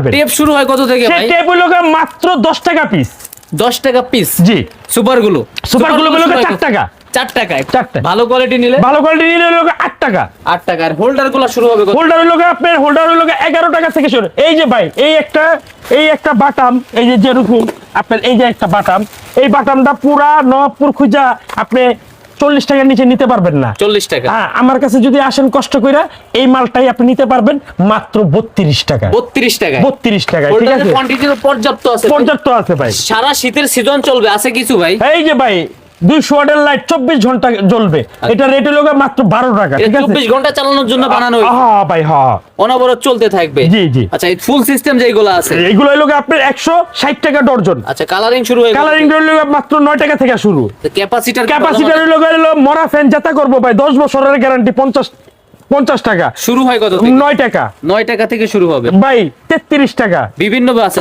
পারবেন। টেপ শুরু হয় কত থেকে ভাই? টেপ হলো মাত্র 10 টাকা পিস। 10 টাকা পিস? জি। সুপারগুলো? সুপারগুলো হলো 4 টাকা। 4 টাকায়? 4 টাকা। ভালো কোয়ালিটি নিলে? ভালো কোয়ালিটি নিলে হলো 8 টাকা। 8 টাকা। আর হোল্ডারগুলো শুরু হবে কত? হোল্ডার হলো আপনার 11 টাকা থেকে শুরু। এই যে ভাই এই একটা বাটাম, এই যে যেরকম আপনার এই যে একটা বাটাম, এই বাটামটা পুরা নবাবপুর খুঁজা আপনি 40 টাকার নিচে নিতে পারবেন না। 40 টাকা? হ্যাঁ, আমার কাছে যদি আসেন কষ্ট কইরা এই মালটাই আপনি নিতে পারবেন মাত্র 32 টাকা। 32 টাকা? 32 টাকা, ঠিক আছে। কোয়ান্টিটি পর্যাপ্ত আছে? পর্যাপ্ত আছে ভাই। সারা শীতের সিজন চলবে, আছে কিছু ভাই? এই যে ভাই 200 ওয়াটের লাইট 24 ঘন্টা জ্বলবে। এটা রেট হলো মাত্র 12 টাকা, ঠিক আছে। 24 ঘন্টা চালানোর জন্য বানানো হয়েছে? হ্যাঁ ভাই, হ্যাঁ, অনবরত চলতে থাকবে? জি জি। আচ্ছা, এই ফুল সিস্টেম যেগুলো আছে এইগুলো হলো আপনার 160 টাকা ডর্জন। আচ্ছা, কালারিং শুরু হয়ে কালারিং হলো মাত্র 9 টাকা থেকে শুরু। ক্যাপাসিটার হলো মরা ফ্যান যেটা করব ভাই 10 বছরের গ্যারান্টি 50 টাকা। শুরু হয় কত থেকে? 9 টাকা। 9 টাকা থেকে শুরু হবে ভাই 33 টাকা। বিভিন্ন আছে